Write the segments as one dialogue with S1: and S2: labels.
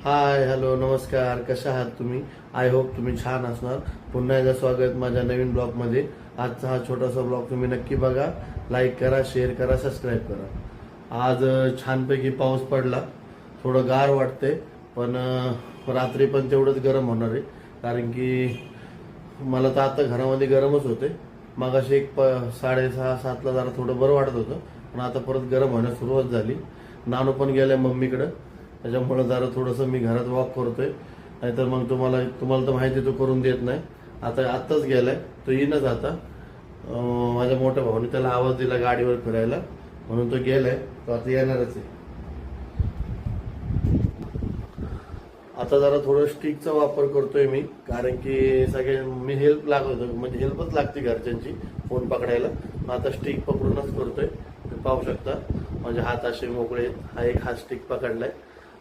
S1: Hi hello नमस्कार, कशा आहात तुम्ही? आय होप तुम्ही छान असणार. पुन्हा एकदा स्वागत माझ्या नवीन ब्लॉगमध्ये. आजचा हा छोटासा ब्लॉग तुम्ही नक्की बघा, लाईक करा, शेअर करा, सबस्क्राईब करा. आज छानपैकी पाऊस पडला, थोडं गार वाटते, पण रात्री पण तेवढंच गरम होणार आहे. कारण की मला तर आता घरामध्ये गरमच होते. मगाशी 6:30-7ला जरा थोडं बरं वाटत होतं, पण आता परत गरम होण्यास सुरुवात झाली. नानू पण गेल्या मम्मीकडं, त्याच्यामुळे जरा थोडंसं मी घरात वॉक करतोय. नाहीतर मग तुम्हाला तर माहिती तो करून देत नाही. आत्ताच गेलाय तो, येईनच आता. माझ्या मोठ्या भावाने त्याला आवाज दिला गाडीवर फिरायला, म्हणून तो गेलाय. तो आता येणारच आहे. आता जरा थोडं स्टिकचा वापर करतोय मी, कारण की मी हेल्प लागतो, म्हणजे हेल्पच लागते घरच्यांची फोन पकडायला. आता स्टिक पकडूनच करतोय. तुम्ही पाहू शकता म्हणजे हात असे मोकळे आहेत. हा एक हात स्टिक पकडलाय.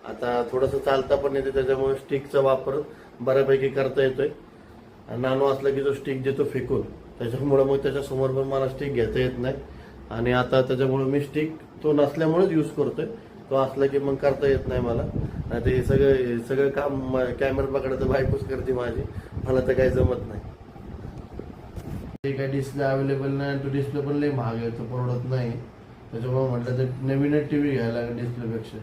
S1: आता थोडंसं चालता पण येते, त्याच्यामुळे स्टिकचा वापर बऱ्यापैकी करता येतोय. नानू असला की तो स्टिक देतो फेकून, त्याच्यामुळे मग त्याच्यासमोर पण मला स्टिक घेता येत नाही. आणि आता त्याच्यामुळे मी स्टिक तो नसल्यामुळेच यूज करतोय. तो असला की मग करता येत नाही मला. नाही ते सगळं काम कॅमेरा पकडायचं बायकोच करते माझी, मला तर काही जमत नाही. ते काही डिस्प्ले अवेलेबल नाही, तो डिस्प्ले पण लई महाग आहे, तो परवडत नाही. त्याच्यामुळे म्हटलं तर नवीनच टीव्ही घ्यायला डिस्प्लेपेक्षा.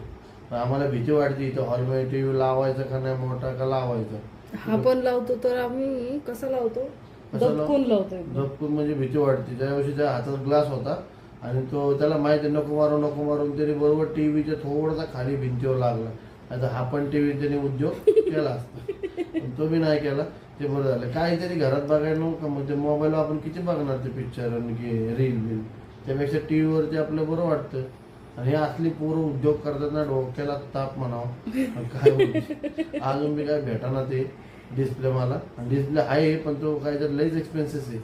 S1: पण आम्हाला भीती वाटते इथं हॉलमध्ये टीव्ही लावायचा का नाही, मोठा का लावायचा.
S2: हा पण लावतो तर आम्ही कसा लावतो, दबकून लावतो.
S1: झपकून म्हणजे भीती वाटते. त्यावर्षी त्या हातात ग्लास होता आणि तो त्याला माहिती नको मारून तरी बरोबर टीव्हीच्या थोडासा खाली भिंतीवर लागला. आता हा पण टीव्ही त्याने उद्योग केला असता, पण तो बी नाही केला. ते बरं झालं. काहीतरी घरात बघायला नको, म्हणजे मोबाईलवर आपण किती बघणार ते पिक्चर आणि रील बिल. त्यापेक्षा टीव्हीवरती आपलं बरं वाटतं. आणि हे असली पोरं उद्योग करतात ना, डोक्याला ताप म्हणावं. काय होईल अजून बी काय भेटाना ते डिस्प्ले मला. डिस्प्ले आहे पण तो काहीतरी लईच एक्सपेन्सिव्ह आहे.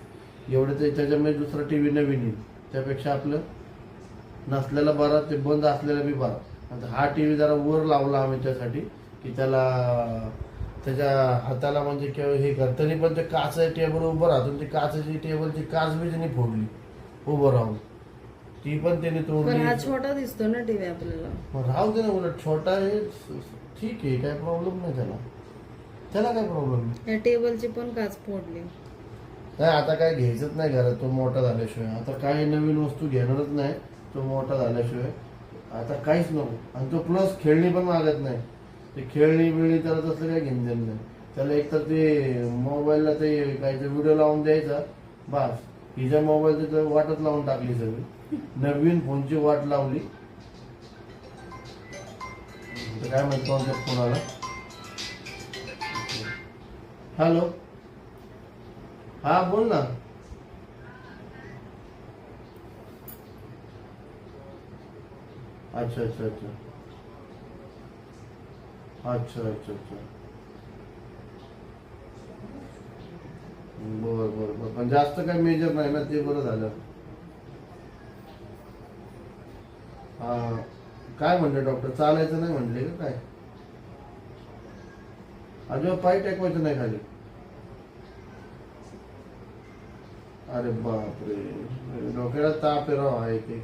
S1: एवढं ते त्याच्यामुळे दुसरा टीव्ही नवीन येईल, त्यापेक्षा आपलं नसलेला बरा, ते बंद असलेला बी बरा. आता हा टीव्ही जरा वर लावला आम्ही त्यासाठी की त्याच्या हाताला म्हणजे किंवा हे कर, तरी पण ते काच टेबल उभं राहतो. ती काचेची टेबलची काच बी त्यांनी फोडली उभं राहून. ती पण त्याने
S2: पण
S1: तोडली.
S2: हा छोटा दिसतो ना टीव्ही आपल्याला.
S1: मग राहू दे ना, उलट छोटा आहे ठीक आहे, काय प्रॉब्लेम नाही त्याला काय प्रॉब्लेम नाही.
S2: या टेबलची पण काच फोडली.
S1: नाही आता काय घ्यायचंच नाही घरात, तो मोठा झाल्याशिवाय. आता काही नवीन वस्तू घेणारच नाही तो मोठा झाल्याशिवाय. आता काहीच नको. आणि तो प्लस खेळणी पण मागत नाही. ते खेळणी बिळणी त्याला तसलं काही घेऊन देणं नाही. त्याला एकतर ते मोबाईलला ते काहीतरी व्हिडिओ लावून द्यायचा बस. हिच्या मोबाईल तर वाटच लावून टाकली सगळी, नवीन फोनची वाट लावली. काय म्हणतो आमच्या फोनाला. हॅलो, हा बोल ना. अच्छा अच्छा अच्छा अच्छा अच्छा अच्छा. बर, पण जास्त काही मेजर नाही ना, ते बरं झालं. हा, काय म्हणले डॉक्टर? चालायचं नाही म्हणले का काय? अजिबात पाय टेकवायचं नाही खाली? अरे बापरे, डोक्याला ताप आहे राव आहे ते.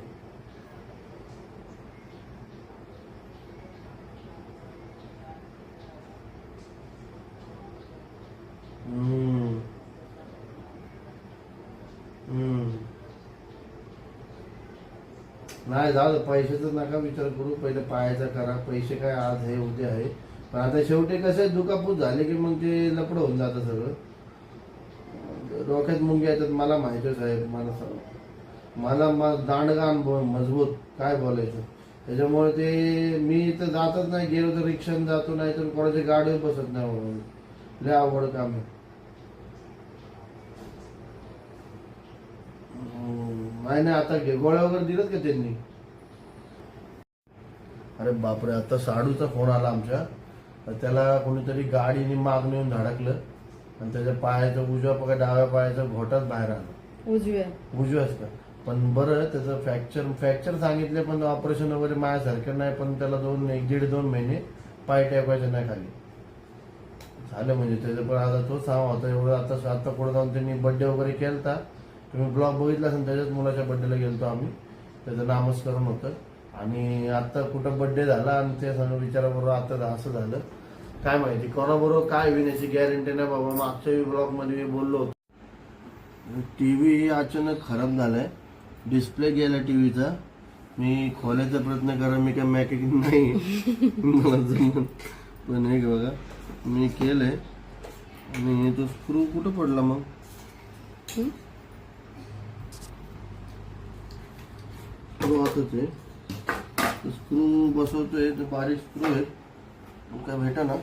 S1: हम्म हम्म. नाही जाऊ दे, पैशाचा नका विचार करू, पहिले पायाचा करा. पैसे काय आज हे उद्या आहे, पण आता शेवटी कसं आहे, दुखापूत झाले की मग ते लपड होऊन जातं सगळं. डोक्यात मुंग्या येतात, मला माहितीच आहे. मला दांडगा अनुभव मजबूत, काय बोलायचं. त्याच्यामुळे ते मी तर जातच नाही. गेलो तर रिक्षाने जातो, नाही तर कोणाच्या गाडीवर बसत नाही. म्हणून लय आवड काम आहे. नाही आता गोळ्या वगैरे दिल्यात का त्यांनी? अरे बापरे, आता साडूचा फोन आला आमच्या. तर त्याला कोणीतरी गाडीने मागून येऊन धडकलं आणि त्याच्या पायाचा उजव्या डाव्या पायाचा घोटाच बाहेर आला. उजव्याच का? पण बरं, त्याचं फ्रॅक्चर सांगितले, पण ऑपरेशन वगैरे माझ्यासारखं नाही. पण त्याला 1-1.5-2 महिने पाय टेकवायचे नाही खाली झालं. म्हणजे त्याचं पण आता तो सांगा होता एवढं. आता पुढे जाऊन त्यांनी बड्डे वगैरे केलता. तुम्ही ब्लॉग बघितला असेल, त्याच्याच मुलाच्या बड्डेला गेलतो आम्ही. त्याचं नामस्करण होतं. आणि आता कुठं बर्थडे झाला आणि ते सगळं विचाराबरोबर आता असं झालं. काय माहिती कोणाबरोबर काय होईल याची गॅरंटी नाही बाबा. मागच्या ब्लॉग मध्ये मी बोललो होतो. टीव्ही अचानक खराब झालाय, डिस्प्ले गेला टीव्हीचा. मी खोलायचा प्रयत्न करा, मी काय मॅकेनिक नाही मला जमत. पण हे बघा मी केलंय आणि तो स्क्रू कुठं पडला मग. स्क्रू आताच आहे, स्क्रू बसवतोय ते बारीक स्क्रू आहे, मग काय भेटा ना.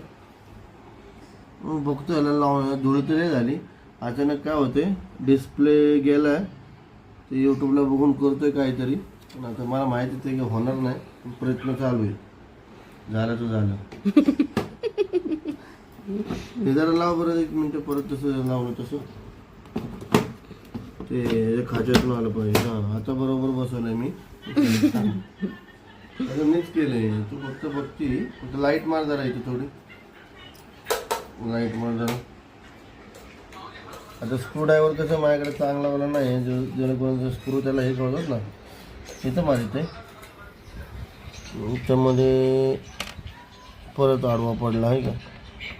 S1: मग बघतो याला लावून, धुळी तरी झाली. अचानक काय होते डिस्प्ले गेलाय, ते यूट्यूबला बघून करतोय काहीतरी. पण आता मला माहिती आहे की होणार नाही, पण प्रयत्न चालू आहे. झालं तर झालं. हे जरा लाव बरं 1 मिनिट, परत तसं लावलं तसं ते खाच्यातून आलं पाहिजे. हा आता बरोबर बसवलंय मी. आता मीच केलंय, तू फक्त बघती. फक्त लाईट मार जरा इथे थोडी, लाईट मार जरा. आता स्क्रू ड्रायव्हर कसं माझ्याकडे चांगला वाला नाही, जेणेकरून स्क्रू त्याला हे करतात ना, इथं मारित आहे. त्यामध्ये परत आडवा पडला आहे का,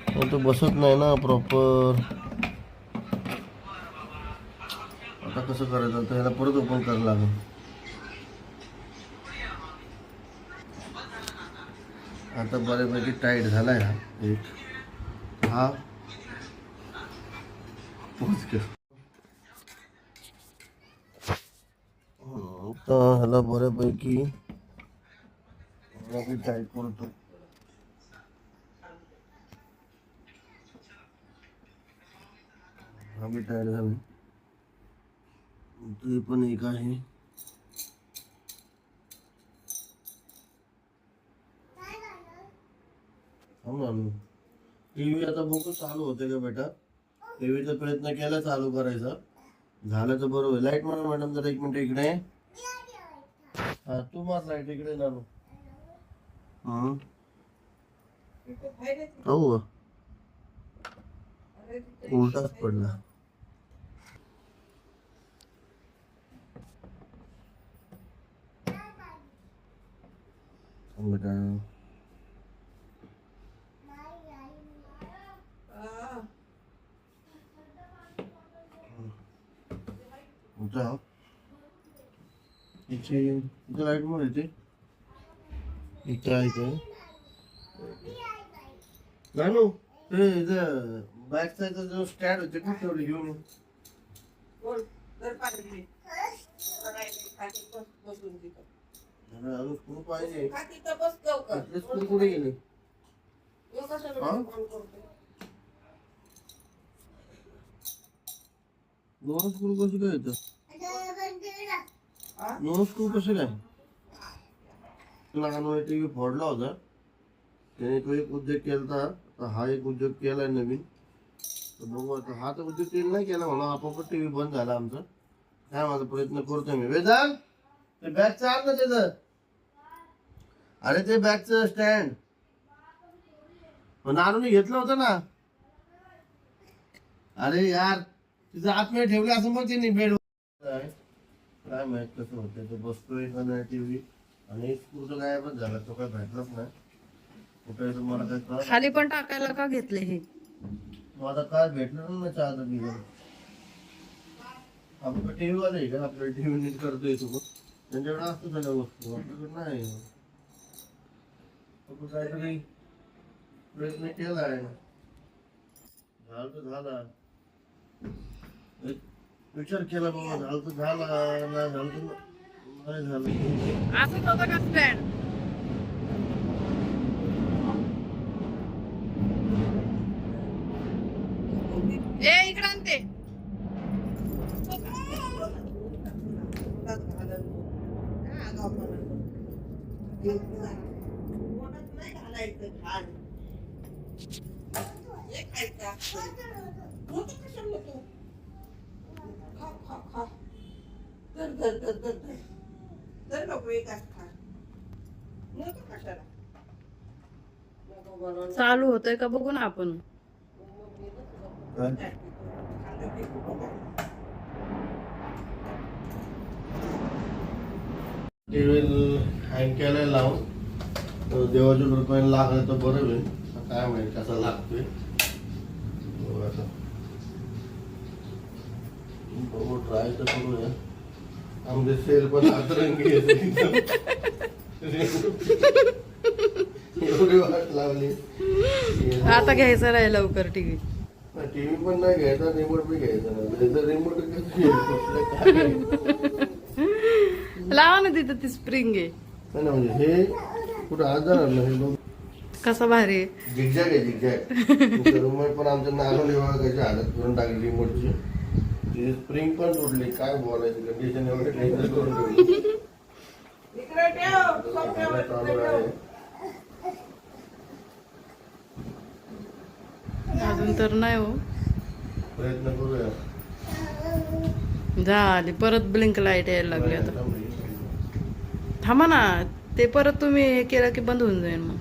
S1: पण तो बसत नाही ना प्रॉपर. आता कसं करायचं, तर याला परत ओपन करायला लागेल. आता बऱ्यापैकी टाईट झालाय हा एक. हा तर ह्याला बऱ्यापैकी टाईट करतो. हा बी टाईट झाला, ते पण एक आहे. टीव्ही आता बघू चालू होते का बेटा. टीव्हीचा प्रयत्न केला चालू करायचा, झालं तर बरोबर. लाईट मारा मॅडम जरा 1 मिनिट इकडे. हा तू मार लाईट इकडे ना. हो उलटाच पडला. बेटा इथे लाईट मार, इथे इथे आहे नानू. ते बॅक साईडचा जो स्टँड होते खूप ठेवले घेऊन. स्क्रू पाहिजे, स्क्रू कुठे गेले. दोन स्क्रू कसे काय येतं, दोन स्क्रू कसे काय. लहान टीव्ही फोडला होता, त्याने तो एक उद्योग केला. तर हा एक उद्योग केलाय नवीन. तर बघू आता. हा तर उद्योग केला नाही केला म्हणून आपोआप टीव्ही बंद झाला आमचा. काय माझा प्रयत्न करतोय मी. वेदांत ते बॅगचं आण ना त्याचं. अरे ते बॅगचं स्टँड नानूने घेतलं होतं ना. अरे यार तिचं आतमध्ये ठेवलं असं मग तिने बेड. काय माहित कसं होतं. तो बसतोय का नाही टीव्ही, आणि स्क्रू तर गायबच झाला, तो काय भेटलाच नाही कुठे. तुम्हाला काय
S2: खाली पण टाकायला का घेतले हे.
S1: माझा काय भेटणार ना चार्जर बिगर. आपलं टीव्ही वाला आहे का, आपलं टीव्ही नीट करतोय तो त्यांच्याकडे असतो सगळ्या वस्तू, आपल्याकडे नाही. आपण काहीतरी प्रयत्न केला आहे, झालं तर झाला. विचार केला बाबा, झालं तर झाला, नाही झालं तर नाही झालं.
S2: असं होतं का स्टँड. ए इकडे आणते. चालू होतंय का बघू ना आपण.
S1: टीव्ही हँग केलाय लावून, तर देवाच्या कृपेने लागलं तर बरं होईल. काय माहिती कसा लागतोय. बघू आता. बघू ट्राय तर करूया. आमचे सेल पण आतरंगी एवढी वाट लावली.
S2: आता घ्यायचं नाही लवकर टीव्ही.
S1: टीव्ही पण नाही घ्यायचा, रिमोट बी घ्यायचा नाही. रिमोट कसं
S2: लावा ना तिथं ती स्प्रिंग आहे.
S1: नाही म्हणजे हे कुठं आज जाणार ना. हे बघ
S2: कसा भारी आहे.
S1: झिगझॅग आहे झिगझॅग. रिमोट पण आमच्या नागोली विभागाची हालत करून टाकली रिमोटची. तिची स्प्रिंग पण तुटली. काय बोलायची कंडिशन एवढी डेंजर करून ठेवली. चालू आहे.
S2: अजून तर नाही हो.
S1: प्रयत्न करूया.
S2: झाली परत ब्लिंक लाईट यायला लागली आता. थांबा ना, ते परत तुम्ही हे केलं की बंद होऊन जाईल मग.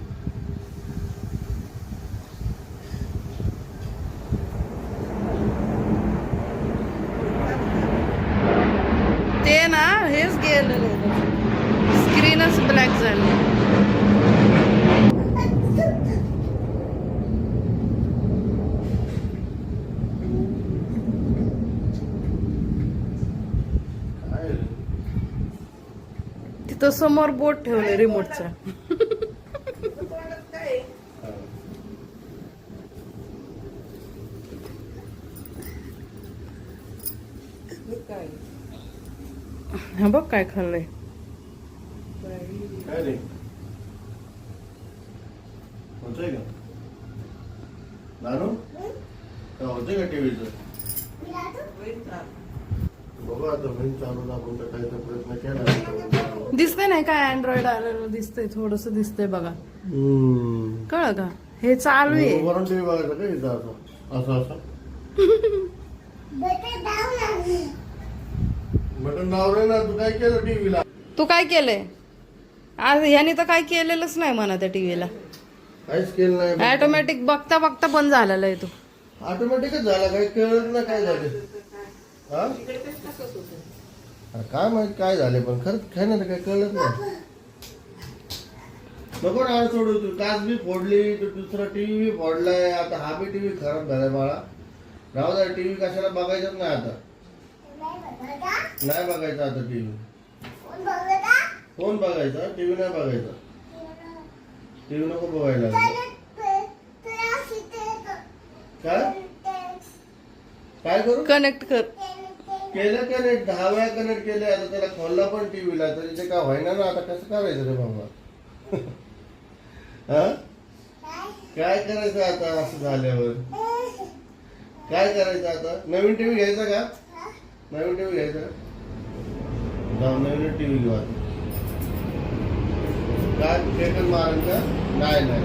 S2: ते ना हेच गेलेलं, स्क्रीनच ब्लॅक झाली.
S1: काय रे?
S2: तिथं समोर बोट ठेवले रिमोटचा. हा बघ काय खाल्लंय.
S1: काय रे? होतंय का नानू? काय होतंय का टीव्हीचं? बघा आता बहीण चालू आपण तर काहीचा प्रयत्न केला.
S2: दिसतंय नाही काय अँड्रॉइड आलेलं दिसतंय, थोडस दिसतंय बघा. कळ का हे चालू आहे.
S1: वरून टीव्ही बघायचं का इथं असं असं असं बटन दाबले ना. तू काय केलं टीव्हीला?
S2: तू काय केलंय आज? ह्याने तर काय केलेलंच नाही म्हणा त्या टीव्हीला.
S1: काहीच केलं नाही.
S2: ऑटोमॅटिक बघता बघता बंद झालेला आहे तो.
S1: ऑटोमॅटिकच झाला. काही कळत ना काय झालं. हा अरे काय माहित काय झाले, पण खरंच काय ना काय कळत नाही. नको ना सोडू. तू काच बी फोडली, तू दुसरा टीव्ही बी फोडलाय. आता हा बी टीव्ही खराब झालाय बाळा. राहू द्या टीव्ही कशाला बघायचंच नाही आता. नाही बघायचा आता टीव्ही. फोन बघायचा, टीव्ही नाही बघायचा. टीव्ही नको बघायला. काय काय करू?
S2: कनेक्ट कर.
S1: केलं कनेक्ट 10 वेळा कनेक्ट केले. आता त्याला खोलला पण टीव्हीला, तरी ते काय व्हायना ना. आता कसं करायचं रे बाबा? हा काय करायचं आता असं झाल्यावर? काय करायचं आता? नवीन टीव्ही घ्यायचा का? नवीन टीव्ही घ्यायचा का? जाऊ नवीन टीव्ही घेऊ आता. काय सेकंड मारण का? नाही नाही,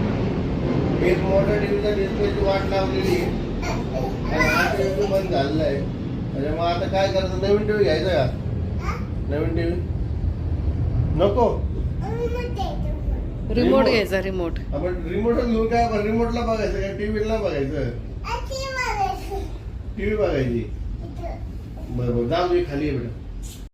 S1: एक मोठ्या टीव्हीचा डिस्प्लेची वाट लावलेली आहे आणि हा टीव्ही बंद झालेला आहे. म्हणजे मग आता काय करायचं? नवीन टीव्ही घ्यायचा का? नवीन टीव्ही नको.
S2: रिमोट घ्यायचा. रिमोट
S1: आपण रिमोट घेऊ काय? आपण रिमोटला बघायचं का टीव्हीला बघायचं? टीव्ही बघायची. बरोबर जाऊ दे खाली आहे बेटा.